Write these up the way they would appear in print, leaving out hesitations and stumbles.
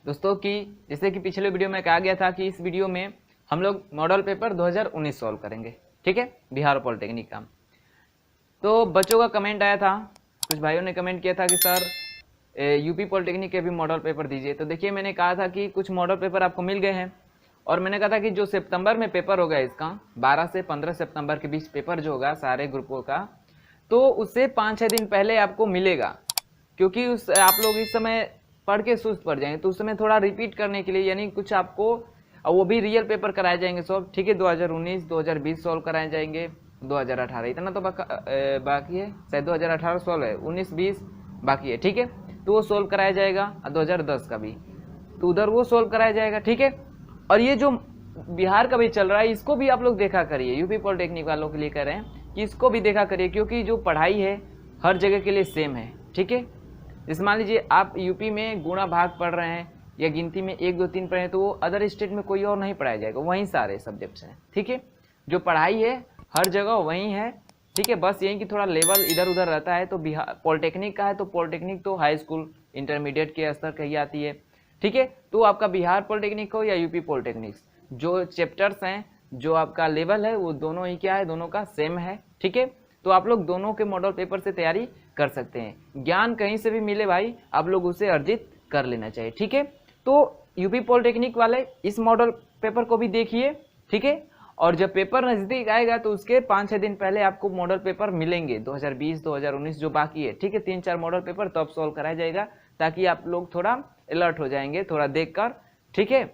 दोस्तों कि जैसे कि पिछले वीडियो में कहा गया था कि इस वीडियो में हम लोग मॉडल पेपर 2019 सॉल्व करेंगे, ठीक है, बिहार पॉलिटेक्निक का। तो बच्चों का कमेंट आया था, कुछ भाइयों ने कमेंट किया था कि सर यूपी पॉलिटेक्निक के भी मॉडल पेपर दीजिए। तो देखिए मैंने कहा था कि कुछ मॉडल पेपर आपको मिल गए हैं और मैंने कहा था कि जो सितंबर में पेपर होगा इसका 12 से 15 सितंबर के बीच पेपर जो होगा सारे ग्रुपों का, तो उससे 5-6 दिन पहले आपको मिलेगा, क्योंकि उस आप लोग इस समय पढ़ के सुस्त पड़ जाएंगे। तो उस समय थोड़ा रिपीट करने के लिए यानी कुछ आपको, वो भी रियल पेपर कराए जाएंगे सॉल्व, ठीक है। 2019 2020 सॉल्व कराए जाएंगे, 2018 इतना तो बाकी है, शायद 2018 सॉल्व है, 19-20 बाकी है, ठीक है। तो वो सोल्व कराया जाएगा, 2010 का भी तो उधर वो सोल्व कराया जाएगा, ठीक है। और ये जो बिहार का भी चल रहा है इसको भी आप लोग देखा करिए, यूपी पॉलिटेक्निक वालों के लिए कह रहे हैं कि इसको भी देखा करिए, क्योंकि जो पढ़ाई है हर जगह के लिए सेम है, ठीक है। जैसे मान लीजिए आप यूपी में गुणा भाग पढ़ रहे हैं या गिनती में 1 2 3 पढ़े हैं, तो वो अदर स्टेट में कोई और नहीं पढ़ाया जाएगा, वहीं सारे सब्जेक्ट्स हैं, ठीक है। जो पढ़ाई है हर जगह वहीं है, ठीक है। बस यही कि थोड़ा लेवल इधर उधर रहता है। तो बिहार पॉलिटेक्निक का है तो पॉलिटेक्निक तो हाई स्कूल इंटरमीडिएट के स्तर का ही आती है, ठीक है। तो आपका बिहार पॉलिटेक्निक हो या यूपी पॉलिटेक्निक्स, जो चैप्टर्स हैं, जो आपका लेवल है, वो दोनों ही क्या है, दोनों का सेम है, ठीक है। तो आप लोग दोनों के मॉडल पेपर से तैयारी कर सकते हैं। ज्ञान कहीं से भी मिले भाई, आप लोग उसे अर्जित कर लेना चाहिए, ठीक है। तो यूपी पॉलिटेक्निक वाले इस मॉडल पेपर को भी देखिए, ठीक है। और जब पेपर नजदीक आएगा तो उसके 5-6 दिन पहले आपको मॉडल पेपर मिलेंगे 2020 2019 जो बाकी है, ठीक है। 3-4 मॉडल पेपर तब सॉल्व कराया जाएगा, ताकि आप लोग थोड़ा अलर्ट हो जाएंगे, थोड़ा देखकर, ठीक है।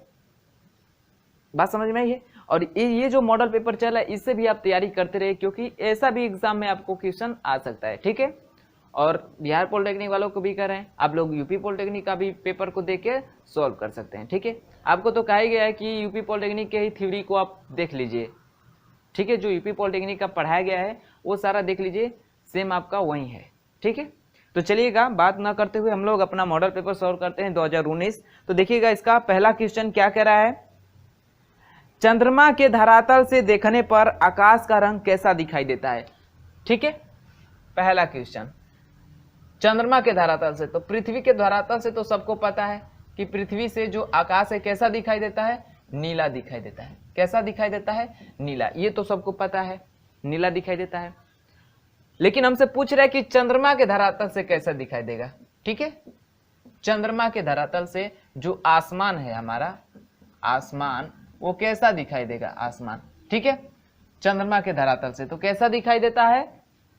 बात समझ में आई है। और ये जो मॉडल पेपर चला है इससे भी आप तैयारी करते रहे, क्योंकि ऐसा भी एग्जाम में आपको क्वेश्चन आ सकता है, ठीक है। और बिहार पॉलिटेक्निक वालों को भी कह रहे हैं आप लोग यूपी पॉलिटेक्निक का भी पेपर को देख के सॉल्व कर सकते हैं, ठीक है। आपको तो कहा गया है कि यूपी पॉलिटेक्निक के ही थ्योरी को आप देख लीजिए, ठीक है। जो यूपी पॉलिटेक्निक का पढ़ाया गया है वो सारा देख लीजिए, सेम आपका वही है, ठीक है। तो चलिएगा बात ना करते हुए हम लोग अपना मॉडल पेपर सॉल्व करते हैं 2019। तो देखिएगा इसका पहला क्वेश्चन क्या कह रहा है, चंद्रमा के धरातल से देखने पर आकाश का रंग कैसा दिखाई देता है, ठीक है। पहला क्वेश्चन चंद्रमा के धरातल से, तो पृथ्वी के धरातल से तो सबको पता है कि पृथ्वी से जो आकाश है कैसा दिखाई देता है, नीला दिखाई देता है। कैसा दिखाई देता है, नीला, ये तो सबको पता है, नीला दिखाई देता है। लेकिन हमसे पूछ रहा है कि चंद्रमा के धरातल से कैसा दिखाई देगा, ठीक है। चंद्रमा के धरातल से जो आसमान है हमारा, आसमान वो कैसा दिखाई देगा, आसमान, ठीक है। चंद्रमा के धरातल से तो कैसा दिखाई देता है,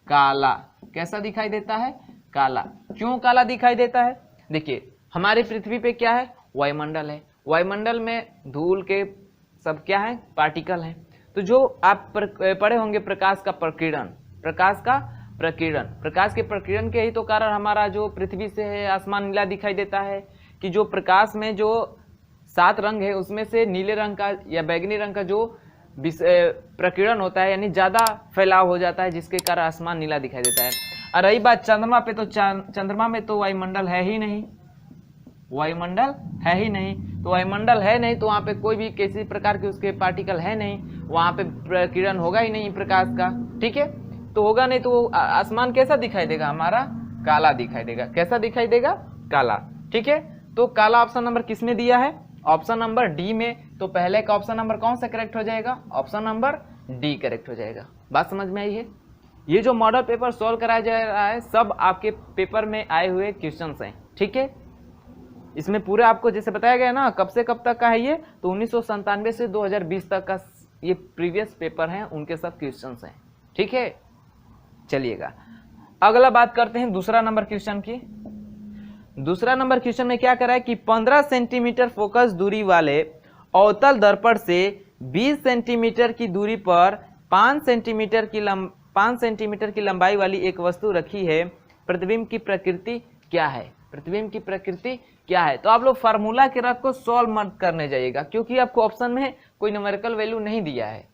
काला। कैसा दिखाई देता है, काला। क्यों काला दिखाई देता है, देखिए हमारी पृथ्वी पे क्या है, वायुमंडल है। वायुमंडल में धूल के सब क्या है, पार्टिकल हैं। तो जो आप पढ़े होंगे प्रकाश का प्रकीर्णन, प्रकाश का प्रकीर्णन, प्रकाश के प्रकीर्णन के ही तो कारण हमारा जो पृथ्वी से है आसमान नीला दिखाई देता है, कि जो प्रकाश में जो 7 रंग है उसमें से नीले रंग का या बैगनी रंग का जो प्रकीर्णन होता है यानी ज्यादा फैलाव हो जाता है, जिसके कारण आसमान नीला दिखाई देता है। और रही बात चंद्रमा पे, तो चंद्रमा में तो वायुमंडल है ही नहीं, वायुमंडल है ही नहीं। तो वायुमंडल है नहीं तो वहां पे कोई भी किसी प्रकार के उसके पार्टिकल है नहीं, वहां पे प्रकीर्णन होगा ही नहीं प्रकाश का, ठीक है। तो होगा नहीं तो आसमान कैसा दिखाई देगा, हमारा काला दिखाई देगा। कैसा दिखाई देगा, काला, ठीक है। तो काला ऑप्शन नंबर किस में दिया है, ऑप्शन नंबर डी में। तो पहले का ऑप्शन नंबर कौन सा करेक्ट हो जाएगा, ऑप्शन नंबर डी करेक्ट हो जाएगा। बात समझ में आई है। ये जो मॉडल पेपर सॉल्व कराया जा रहा है सब आपके पेपर में आए हुए क्वेश्चंस हैं, ठीक है। इसमें पूरे आपको जैसे बताया गया ना कब से कब तक का है ये, तो 1997 से 2020 तक का ये प्रीवियस पेपर हैं, उनके सब क्वेश्चंस हैं, ठीक है। चलिएगा अगला बात करते हैं दूसरा नंबर क्वेश्चन की। दूसरा नंबर क्वेश्चन में क्या करा है कि 15 सेंटीमीटर फोकस दूरी वाले अवतल दर्पण से 20 सेंटीमीटर की दूरी पर 5 सेंटीमीटर की लंबाई वाली एक वस्तु रखी है, प्रतिबिंब की प्रकृति क्या है, प्रतिबिंब की प्रकृति क्या है। तो आप लोग फार्मूला के रख को सॉल्व मत करने जाइएगा, क्योंकि आपको ऑप्शन में कोई न्यूमेरिकल वैल्यू नहीं दिया है,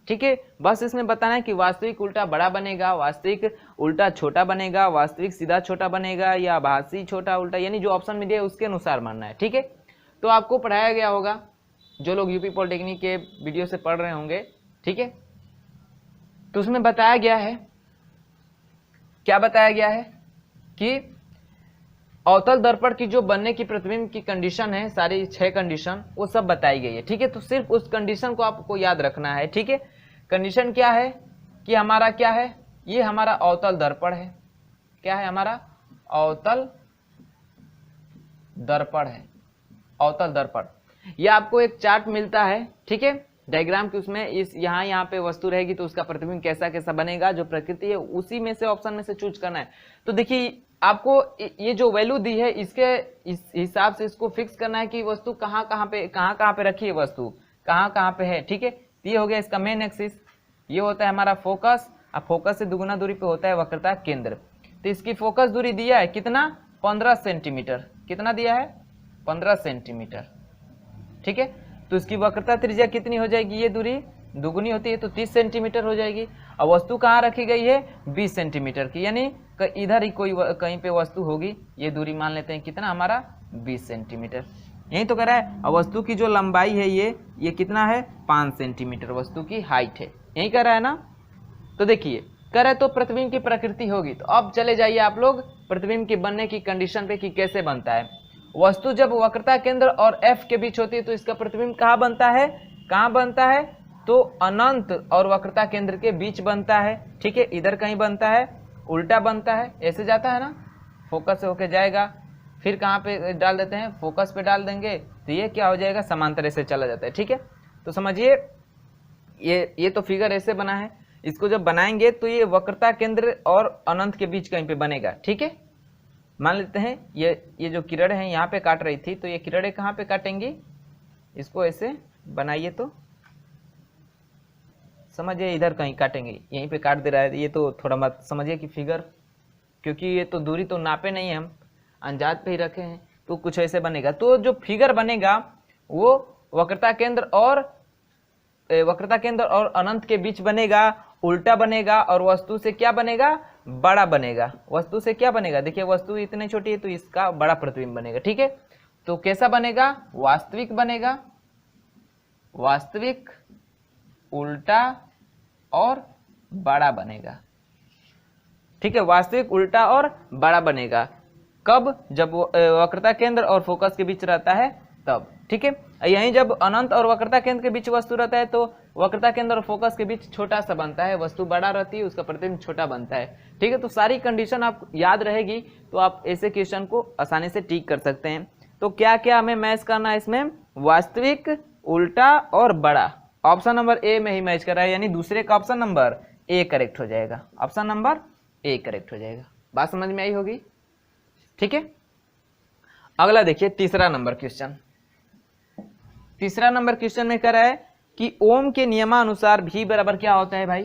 ठीक है। बस इसमें बताना है कि वास्तविक उल्टा बड़ा बनेगा, वास्तविक उल्टा छोटा बनेगा, वास्तविक सीधा छोटा बनेगा या आभासी छोटा उल्टा, यानी जो ऑप्शन में दिया उसके अनुसार मानना है, ठीक है। तो आपको पढ़ाया गया होगा, जो लोग यूपी पॉलिटेक्निक के वीडियो से पढ़ रहे होंगे, ठीक है। तो उसमें बताया गया है, क्या बताया गया है कि अवतल दर्पण की जो बनने की प्रतिबिंब की कंडीशन है, सारी 6 कंडीशन वो सब बताई गई है, ठीक है। तो सिर्फ उस कंडीशन को आपको याद रखना है, ठीक है। कंडीशन क्या है कि हमारा क्या है, ये हमारा अवतल दर्पण है, क्या है हमारा अवतल दर्पण है, अवतल दर्पण। ये आपको एक चार्ट मिलता है, ठीक है, डायग्राम के उसमें इस यहाँ पे वस्तु रहेगी तो उसका प्रतिबिंब कैसा कैसा बनेगा, जो प्रकृति है उसी में से ऑप्शन में से चूज करना है। तो देखिए आपको ये जो वैल्यू दी है इसके इस हिसाब से इसको फिक्स करना है कि वस्तु कहाँ कहाँ पे रखी है, वस्तु कहाँ पे है, ठीक है। ये हो गया इसका मेन एक्सिस, ये होता है हमारा फोकस, अब फोकस से दुगुना दूरी पे होता है वक्रता केंद्र। तो इसकी फोकस दूरी दिया है कितना, 15 सेंटीमीटर, कितना दिया है 15 सेंटीमीटर, ठीक है। तो इसकी वक्रता त्रिज्या कितनी हो जाएगी, ये दूरी दुगुनी होती है तो 30 सेंटीमीटर हो जाएगी। अब वस्तु कहाँ रखी गई है 20 सेंटीमीटर की, यानी इधर ही कोई कहीं पे वस्तु होगी, ये दूरी मान लेते हैं कितना हमारा 20 सेंटीमीटर। यही तो कह रहा है। अब वस्तु की जो लंबाई है ये कितना है 5 सेंटीमीटर वस्तु की हाइट है, यही कह रहा है ना। तो देखिए कह रहे तो प्रतिबिंब की प्रकृति होगी, तो अब चले जाइए आप लोग प्रतिबिंब की बनने की कंडीशन पे कि कैसे बनता है। वस्तु जब वक्रता केंद्र और F के बीच होती है तो इसका प्रतिबिंब कहाँ बनता है, कहाँ बनता है, तो अनंत और वक्रता केंद्र के बीच बनता है, ठीक है। इधर कहीं बनता है, उल्टा बनता है, ऐसे जाता है ना, फोकस से होके जाएगा, फिर कहाँ पे डाल देते हैं, फोकस पे डाल देंगे तो ये क्या हो जाएगा, समांतर ऐसे चला जाता है, ठीक है। तो समझिए ये तो फिगर ऐसे बना है, इसको जब बनाएंगे तो ये वक्रता केंद्र और अनंत के बीच कहीं पे बनेगा, ठीक है। मान लेते हैं ये जो किरण है यहाँ पे काट रही थी, तो ये किरणें कहाँ पे काटेंगी, इसको ऐसे बनाइए तो समझिए इधर कहीं काटेंगे, यहीं पे काट दे रहा है, ये तो थोड़ा मत समझिए कि फिगर, क्योंकि ये तो दूरी तो नापे नहीं है, हम अंदाज पे ही रखे हैं, तो कुछ ऐसे बनेगा। तो जो फिगर बनेगा वो वक्रता केंद्र और अनंत के बीच बनेगा, उल्टा बनेगा, और वस्तु से क्या बनेगा, बड़ा बनेगा। वस्तु से क्या बनेगा, देखिए वस्तु इतनी छोटी है तो इसका बड़ा प्रतिबिंब बनेगा, ठीक है। तो कैसा बनेगा, वास्तविक बनेगा, वास्तविक, उल्टा और बड़ा बनेगा, ठीक है। वास्तविक, उल्टा और बड़ा बनेगा कब, जब वक्रता केंद्र और फोकस के बीच रहता है तब, ठीक है। यहीं जब अनंत और वक्रता केंद्र के बीच वस्तु रहता है तो वक्रता केंद्र और फोकस के बीच छोटा सा बनता है, वस्तु बड़ा रहती है, उसका प्रतिबिंब छोटा बनता है, ठीक है। तो सारी कंडीशन आप याद रहेगी तो आप ऐसे क्वेश्चन को आसानी से टिक कर सकते हैं। तो क्या क्या हमें मैच करना है इसमें, वास्तविक, उल्टा और बड़ा। ऑप्शन नंबर ए में ही मैच कर रहा है, यानी दूसरे का ऑप्शन नंबर ए करेक्ट हो जाएगा, ऑप्शन नंबर ए करेक्ट हो जाएगा। बात समझ में आई होगी, ठीक है। अगला देखिए तीसरा नंबर क्वेश्चन। तीसरा नंबर क्वेश्चन में कह रहा है कि ओम के नियमानुसार भी बराबर क्या होता है भाई,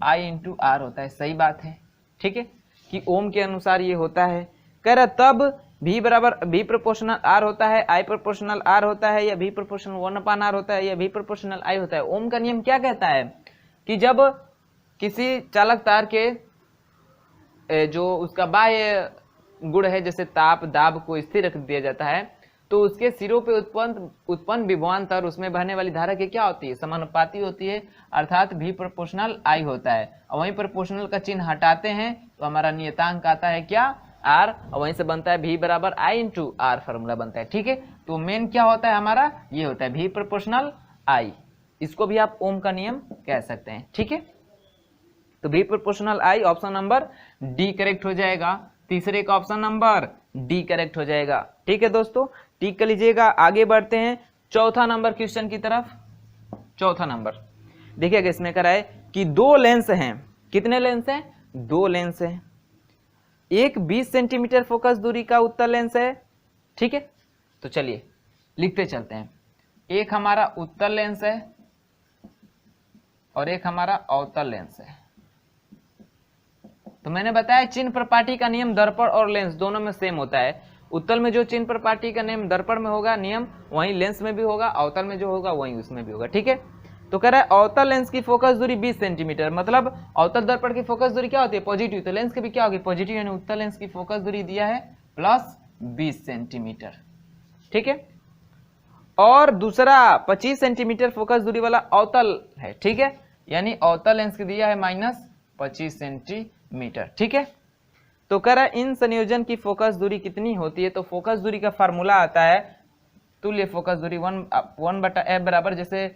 I इंटू आर होता है, सही बात है, ठीक है, कि ओम के अनुसार ये होता है। कह रहा तब भी बराबर भी प्रोपोर्शनल आर होता है, I प्रोपोर्शनल आर होता है, या भी प्रोपोर्शनल 1/r होता है, या भी प्रोपोर्शनल I होता है। ओम का नियम क्या कहता है कि जब किसी चालक तार के जो उसका बाह्य गुण है, जैसे ताप, दाब को स्थिर रख दिया जाता है, तो उसके सिरों पे उत्पन्न विभवांतर, उसमें बहने वाली धारा की क्या होती है, समानुपाती होती है, अर्थात भी प्रोपोर्शनल I होता है। और वहीं प्रोपोर्शनल का चिन्ह हटाते हैं तो हमारा नियतांक आता है क्या, R, और वहीं से बनता है भी बराबर I इंटू आर, फॉर्मूला बनता है, ठीक है। तो मेन क्या होता है हमारा, ये होता है भी प्रोपोर्शनल I, इसको भी आप ओम का नियम कह सकते हैं, ठीक है। तो भी proportional I option number D correct हो जाएगा, तीसरे का ऑप्शन नंबर डी करेक्ट हो जाएगा, ठीक है दोस्तों, टिक कर लीजिएगा। आगे बढ़ते हैं चौथा नंबर क्वेश्चन की तरफ। चौथा नंबर देखिएगा, इसमें कह रहा है कि दो लेंस हैं, कितने लेंस हैं, दो लेंस हैं, एक 20 सेंटीमीटर फोकस दूरी का उत्तल लेंस है, ठीक है। तो चलिए लिखते चलते हैं, एक हमारा उत्तल लेंस है और एक हमारा अवतल लेंस है। तो मैंने बताया चिन्ह प्रपाटी का नियम दर्पण और लेंस दोनों में सेम होता है। उत्तल में जो चिन्ह प्रपाटी का नियम दर्पण में होगा नियम, वहीं लेंस में भी होगा, अवतल में जो होगा वहीं उसमें भी होगा, ठीक है। तो कह रहा है अवतल लेंस की फोकस दूरी 20 सेंटीमीटर, मतलब अवतल दर्पण की फोकस दूरी क्या होती है, पॉजिटिव, तो लेंस की भी क्या होगी, पॉजिटिव, यानी उत्तल लेंस की फोकस दूरी दिया है प्लस 20 सेंटीमीटर, ठीक है। और दूसरा 25 सेंटीमीटर फोकस दूरी वाला अवतल है, ठीक है, यानी अवतल लेंस की दिया है -25 सेंटीमीटर, ठीक है। तो कह रहा है इन संयोजन की फोकस दूरी कितनी होती है। तो फोकस दूरी का फार्मूला आता है तुल्य फोकस दूरी 1/f बराबर, जैसे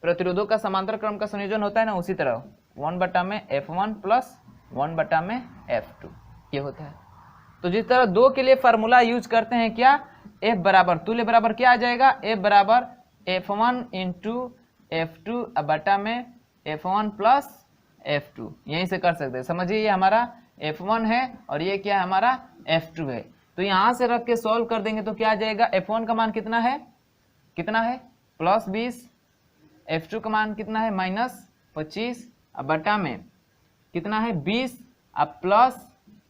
प्रतिरोधों का समांतर क्रम का संयोजन होता है ना, उसी तरह 1/f1 प्लस 1/f2 ये होता है। तो जिस तरह 2 के लिए फार्मूला यूज करते हैं क्या, f बराबर तुल्य बराबर क्या आ जाएगा, f बराबर f1 इंटू f2 बटा में f1 प्लस f2, यहीं से कर सकते हैं। समझिए ये हमारा f1 है और ये क्या है हमारा f2 है। तो यहाँ से रख के सॉल्व कर देंगे तो क्या आ जाएगा, f1 का मान कितना है प्लस 20, f2 का मान कितना है -25 बटा में कितना है 20 अब प्लस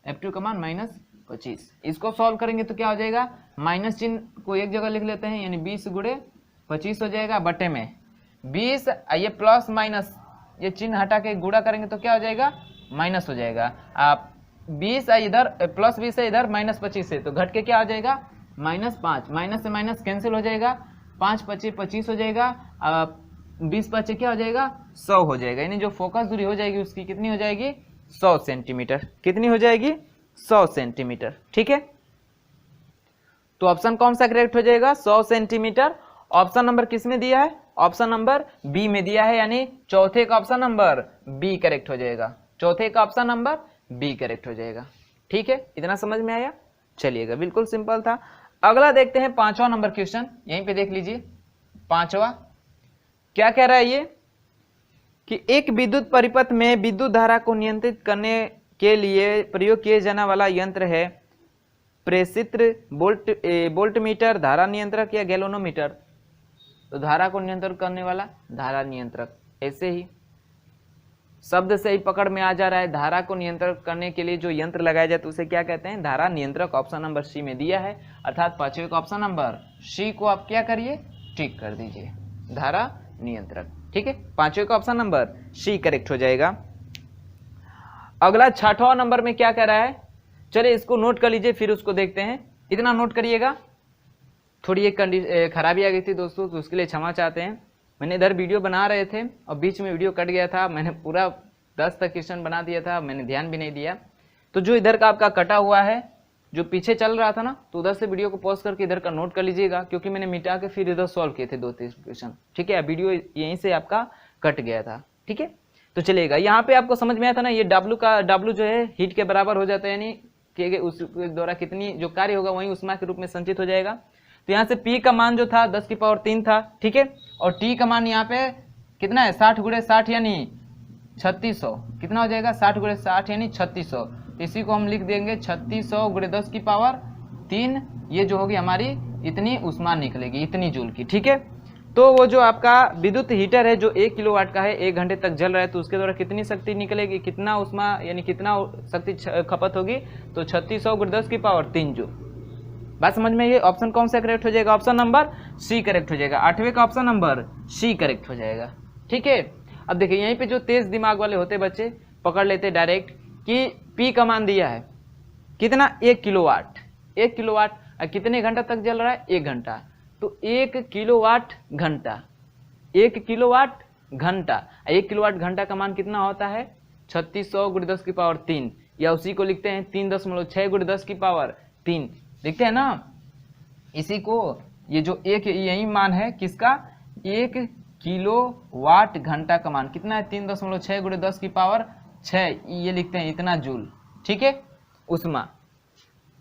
f2 का मान -25। इसको सॉल्व करेंगे तो क्या हो जाएगा, माइनस चिन्ह को एक जगह लिख लेते हैं, यानी 20 गुणे 25 हो जाएगा बटे में 20, ये प्लस माइनस ये चिन्ह हटा के गुणा करेंगे तो क्या हो जाएगा, माइनस हो जाएगा। आप 20 इधर प्लस 20 है इधर -25 है, तो घट के क्या हो जाएगा -5, माइनस से माइनस कैंसिल हो जाएगा, 5 25 25 हो जाएगा, 20 25 क्या हो जाएगा 100 हो जाएगा। यानी जो फोकस दूरी हो जाएगी उसकी कितनी हो जाएगी 100 सेंटीमीटर। कितनी हो जाएगी 100 सेंटीमीटर। ठीक है, तो ऑप्शन कौन सा करेक्ट हो जाएगा 100 सेंटीमीटर। ऑप्शन नंबर किस में दिया है, ऑप्शन नंबर बी में दिया है, यानी चौथे का ऑप्शन नंबर बी करेक्ट हो जाएगा। चौथे का ऑप्शन नंबर बी करेक्ट हो जाएगा। ठीक है, इतना समझ में आया। चलिएगा, बिल्कुल सिंपल था। अगला देखते हैं 5वां नंबर क्वेश्चन, यहीं पे देख लीजिए 5वां क्या कह रहा है ये कि एक विद्युत परिपथ में विद्युत धारा को नियंत्रित करने के लिए प्रयोग किए जाने वाला यंत्र है प्रेषित्र वोल्टमीटर, धारा नियंत्रक या गैल्वेनोमीटर। तो धारा को नियंत्रित करने वाला धारा नियंत्रक, ऐसे ही शब्द से ही पकड़ में आ जा रहा है। धारा को नियंत्रित करने के लिए जो यंत्र लगाया जाता है उसे क्या कहते हैं, धारा नियंत्रक। ऑप्शन नंबर सी में दिया है, अर्थात 5वें का ऑप्शन नंबर सी को आप क्या करिए, टिक कर दीजिए, धारा नियंत्रक। ठीक है, 5वें का ऑप्शन नंबर सी करेक्ट हो जाएगा। अगला 6वां नंबर में क्या कह रहा है, चलिए इसको नोट कर लीजिए फिर उसको देखते हैं। इतना नोट करिएगा, थोड़ी एक खराबी आ गई थी दोस्तों, तो उसके लिए क्षमा चाहते हैं। मैंने इधर वीडियो बना रहे थे और बीच में वीडियो कट गया था, मैंने पूरा 10 तक क्वेश्चन बना दिया था, मैंने ध्यान भी नहीं दिया। तो जो इधर का आपका कटा हुआ है, जो पीछे चल रहा था ना, तो उधर से वीडियो को पॉज करके इधर का नोट कर लीजिएगा, क्योंकि मैंने मिटा के फिर इधर सॉल्व किए थे 2-3 क्वेश्चन। ठीक है, वीडियो यहीं से आपका कट गया था। ठीक है, तो चलेगा, यहाँ पे आपको समझ में आया था ना, ये W जो है हीट के बराबर हो जाता है, यानी कि उस द्वारा कितनी जो कार्य होगा वही उष्मा के रूप में संचित हो जाएगा। तो यहाँ से P का मान जो था 10 की पावर 3 था। ठीक है, और T का मान यहाँ पे कितना है 60 गुणे 60 यानी 3600, कितना हो जाएगा 60 गुणे 60 यानी 3600। इसी को हम लिख देंगे 3600 गुणे 10 की पावर 3, ये जो होगी हमारी इतनी उष्मा निकलेगी, इतनी जूल की। ठीक है, तो वो जो आपका विद्युत हीटर है जो 1 किलोवाट का है, 1 घंटे तक जल रहा है, तो उसके द्वारा कितनी शक्ति निकलेगी, कितना उष्मा यानी कितना शक्ति खपत होगी, तो 3600 गुणे 10 की पावर 3 जूल। बात समझ में, ये ऑप्शन कौन सा करेक्ट हो जाएगा, ऑप्शन नंबर सी करेक्ट हो जाएगा। 8वें का ऑप्शन नंबर सी करेक्ट हो जाएगा। ठीक है, अब देखिए यहीं पे जो तेज दिमाग वाले होते बच्चे पकड़ लेते डायरेक्ट कि पी का मान दिया है कितना 1 किलोवाट, 1 किलोवाट कितने घंटा तक जल रहा है 1 घंटा, तो 1 किलोवाट घंटा, 1 किलोवाट घंटा, 1 किलोवाट घंटा का मान कितना होता है 3600 गुणे 10 की पावर 3, या उसी को लिखते हैं 3.6 गुणे 10 की पावर 3, देखते हैं ना इसी को। ये जो एक यही मान है किसका, 1 किलोवाट घंटा का मान कितना है 3.6 गुणे 10 की पावर 6, ये लिखते हैं इतना जूल। ठीक है, उष्मा।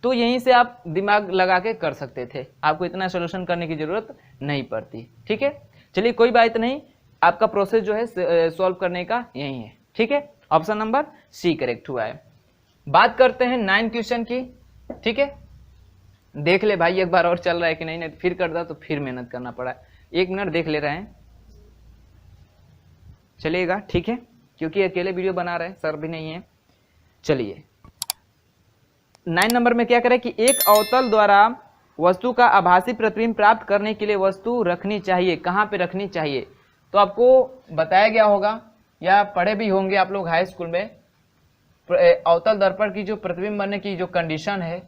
तो यहीं से आप दिमाग लगा के कर सकते थे, आपको इतना सॉल्यूशन करने की जरूरत नहीं पड़ती। ठीक है, चलिए कोई बात नहीं, आपका प्रोसेस जो है सॉल्व करने का यही है। ठीक है, ऑप्शन नंबर सी करेक्ट हुआ है। बात करते हैं 9 क्वेश्चन की। ठीक है, देख ले भाई एक बार और चल रहा है कि नहीं, फिर कर दा तो फिर मेहनत करना पड़ा। 1 मिनट देख ले रहे हैं, चलिएगा। ठीक है, क्योंकि अकेले वीडियो बना रहे हैं, सर भी नहीं है। चलिए 9 नंबर में क्या करें कि एक अवतल द्वारा वस्तु का आभासी प्रतिबिंब प्राप्त करने के लिए वस्तु रखनी चाहिए, कहाँ पे रखनी चाहिए, तो आपको बताया गया होगा या पढ़े भी होंगे आप लोग हाई स्कूल में। अवतल दर्पण की जो प्रतिबिंब बनने की जो कंडीशन है,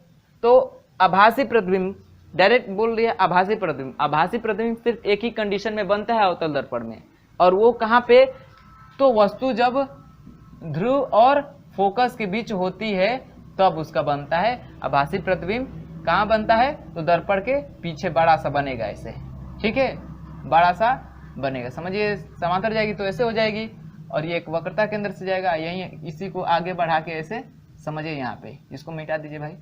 तो आभासी प्रतिबिंब, डायरेक्ट बोल रही है आभासी प्रतिबिंब, आभासी प्रतिबिंब सिर्फ एक ही कंडीशन में बनता है अवतल दर्पण में, और वो कहाँ पे, तो वस्तु जब ध्रुव और फोकस के बीच होती है तब उसका बनता है आभासी प्रतिबिंब। कहाँ बनता है? तो दर्पण के पीछे बड़ा सा बनेगा ऐसे, ठीक है, बड़ा सा बनेगा। समझिए, समांतर जाएगी तो ऐसे हो जाएगी और ये एक वक्रता केंद्र से जाएगा, यही इसी को आगे बढ़ा के ऐसे, समझिए यहाँ पे, इसको मिटा दीजिए भाई,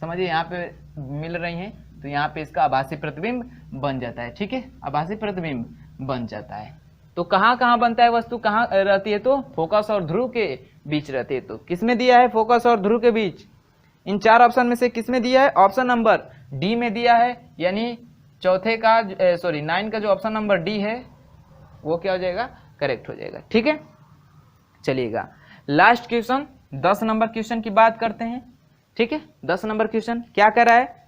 समझिए यहाँ पे मिल रही हैं तो यहाँ पे इसका आभासी प्रतिबिंब बन जाता है, ठीक है, आभासी प्रतिबिंब बन जाता है। तो कहाँ कहाँ बनता है वस्तु, कहाँ रहती है? तो फोकस और ध्रुव के बीच रहती है। तो किसमें दिया है? फोकस और ध्रुव के बीच। इन 4 ऑप्शन में से किसमें दिया है? ऑप्शन नंबर डी में दिया है, यानी चौथे का 9 का जो ऑप्शन नंबर डी है वो क्या हो जाएगा? करेक्ट हो जाएगा, ठीक है। चलिएगा लास्ट क्वेश्चन, 10 नंबर क्वेश्चन की बात करते हैं, ठीक है। 10 नंबर क्वेश्चन क्या कह रहा है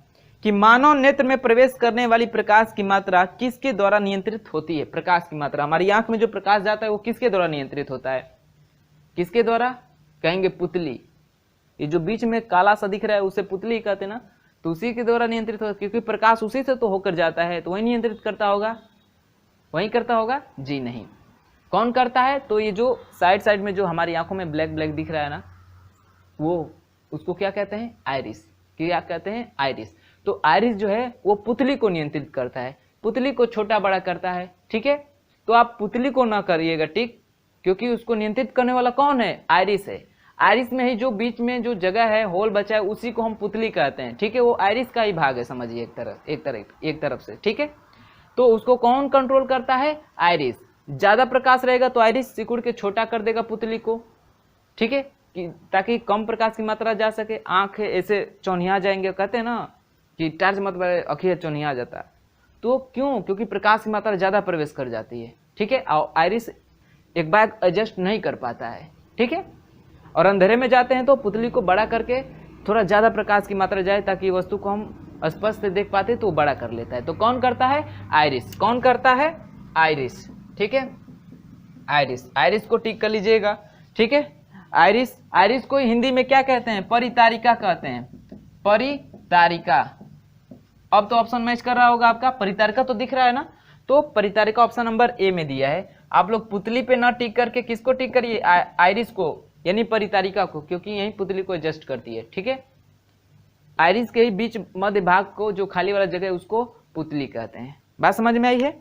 कि मानव नेत्र में प्रवेश करने वाली प्रकाश की मात्रा किसके द्वारा नियंत्रित होती है? प्रकाश की मात्रा, हमारी आंख में जो प्रकाश जाता है वो किसके द्वारा नियंत्रित होता है? किसके द्वारा? कहेंगे पुतली। ये जो बीच में काला सा दिख रहा है उसे पुतली कहते हैं ना, तो उसी के द्वारा नियंत्रित होता है, क्योंकि प्रकाश उसी से तो होकर जाता है, तो वही नियंत्रित करता होगा, वही करता होगा? जी नहीं। कौन करता है? तो ये जो साइड में जो हमारी आंखों में ब्लैक ब्लैक दिख रहा है ना, वो उसको क्या कहते हैं? आइरिस। क्या कहते हैं? आइरिस। तो आइरिस जो है वो पुतली को नियंत्रित करता है, पुतली को छोटा बड़ा करता है, ठीक है। तो आप पुतली को ना करिएगा, ठीक, क्योंकि उसको नियंत्रित करने वाला कौन है? आइरिस है। आइरिस में ही जो बीच में जो जगह है, होल बचा है, उसी को हम पुतली कहते हैं, ठीक है। वो आइरिस का ही भाग है, समझिए, एक तरफ से, ठीक है। तो उसको कौन कंट्रोल करता है? आइरिस। ज्यादा प्रकाश रहेगा तो आइरिस सिकुड़ के छोटा कर देगा पुतली को, ठीक है, ताकि कम प्रकाश की मात्रा जा सके। आंख ऐसे चौनिया जाएंगे, कहते हैं ना कि टार्च मत अखियां चौनिया जाता है, तो क्यों? क्योंकि प्रकाश की मात्रा ज्यादा प्रवेश कर जाती है, ठीक है। और आइरिस एक बार एडजस्ट नहीं कर पाता है, ठीक है। और अंधेरे में जाते हैं तो पुतली को बड़ा करके थोड़ा ज्यादा प्रकाश की मात्रा जाए ताकि वस्तु को हम स्पष्ट से देख पाते, तो वो बड़ा कर लेता है। तो कौन करता है? आइरिस। कौन करता है? आइरिस, ठीक है। आइरिस, आइरिस को टिक कर लीजिएगा, ठीक है। आइरिस, आइरिस को हिंदी में क्या कहते हैं? परितारिका कहते हैं, परितारिका। अब तो ऑप्शन मैच कर रहा होगा आपका, परितारिका तो दिख रहा है ना, तो परितारिका ऑप्शन नंबर ए में दिया है। आप लोग पुतली पे ना टिक करके किसको टिक करिए? आइरिस को, यानी परितारिका को, क्योंकि यही पुतली को एडजस्ट करती है, ठीक है। आइरिस के ही बीच मध्य भाग को, जो खाली वाला जगह है, उसको पुतली कहते हैं। बात समझ में आई है?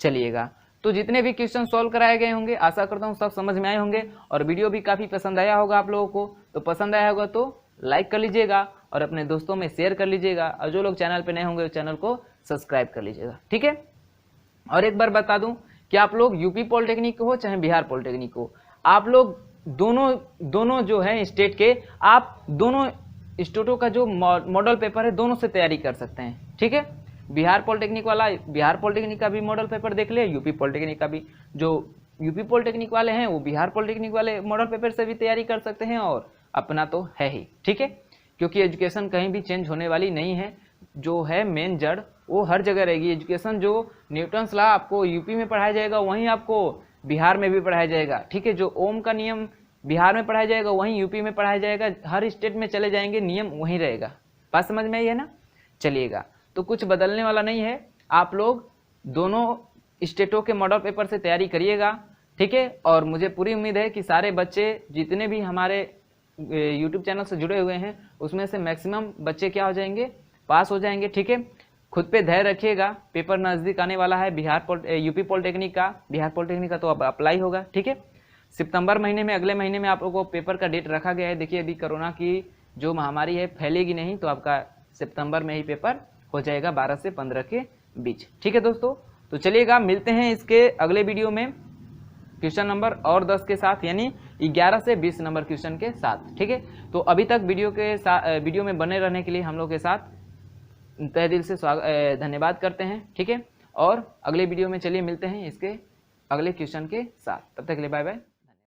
चलिएगा, तो जितने भी क्वेश्चन सॉल्व कराए गए होंगे, आशा करता हूँ सब समझ में आए होंगे और वीडियो भी काफ़ी पसंद आया होगा आप लोगों को। तो पसंद आया होगा तो लाइक कर लीजिएगा और अपने दोस्तों में शेयर कर लीजिएगा, और जो लोग चैनल पे नए होंगे चैनल को सब्सक्राइब कर लीजिएगा, ठीक है। और एक बार बता दूं कि आप लोग यूपी पॉलिटेक्निक हो चाहे बिहार पॉलिटेक्निक हो, आप लोग दोनों जो है स्टेट के, आप दोनों स्टेटों का जो मॉडल पेपर है दोनों से तैयारी कर सकते हैं, ठीक है। बिहार पॉलिटेक्निक वाला बिहार पॉलिटेक्निक का भी मॉडल पेपर देख ले, यूपी पॉलिटेक्निक का भी, जो यूपी पॉलिटेक्निक वाले हैं वो बिहार पॉलिटेक्निक वाले मॉडल पेपर से भी तैयारी कर सकते हैं, और अपना तो है ही, ठीक है। क्योंकि एजुकेशन कहीं भी चेंज होने वाली नहीं है, जो है मेन जड़ वो हर जगह रहेगी। एजुकेशन जो न्यूटन्स लॉ आपको यूपी में पढ़ाया जाएगा वहीं आपको बिहार में भी पढ़ाया जाएगा, ठीक है। जो ओम का नियम बिहार में पढ़ाया जाएगा वहीं यूपी में पढ़ाया जाएगा, हर स्टेट में चले जाएंगे नियम वहीं रहेगा। बात समझ में आई है ना? चलिएगा, तो कुछ बदलने वाला नहीं है, आप लोग दोनों स्टेटों के मॉडल पेपर से तैयारी करिएगा, ठीक है। और मुझे पूरी उम्मीद है कि सारे बच्चे जितने भी हमारे यूट्यूब चैनल से जुड़े हुए हैं उसमें से मैक्सिमम बच्चे क्या हो जाएंगे? पास हो जाएंगे, ठीक है। खुद पे धैर्य रखिएगा, पेपर नज़दीक आने वाला है यूपी पॉलिटेक्निक का, बिहार पॉलिटेक्निक का तो अब अप्लाई होगा, ठीक है। सितंबर महीने में, अगले महीने में आप लोगों को पेपर का डेट रखा गया है। देखिए अभी कोरोना की जो महामारी है फैलेगी नहीं, तो आपका सितंबर में ही पेपर हो जाएगा 12 से 15 के बीच, ठीक है दोस्तों। तो चलिएगा, मिलते हैं इसके अगले वीडियो में क्वेश्चन नंबर और 10 के साथ, यानी 11 से 20 नंबर क्वेश्चन के साथ, ठीक है। तो अभी तक वीडियो में बने रहने के लिए हम लोग के साथ तहे दिल से धन्यवाद करते हैं, ठीक है। और अगले वीडियो में चलिए मिलते हैं इसके अगले क्वेश्चन के साथ, तब तक के लिए बाय बाय।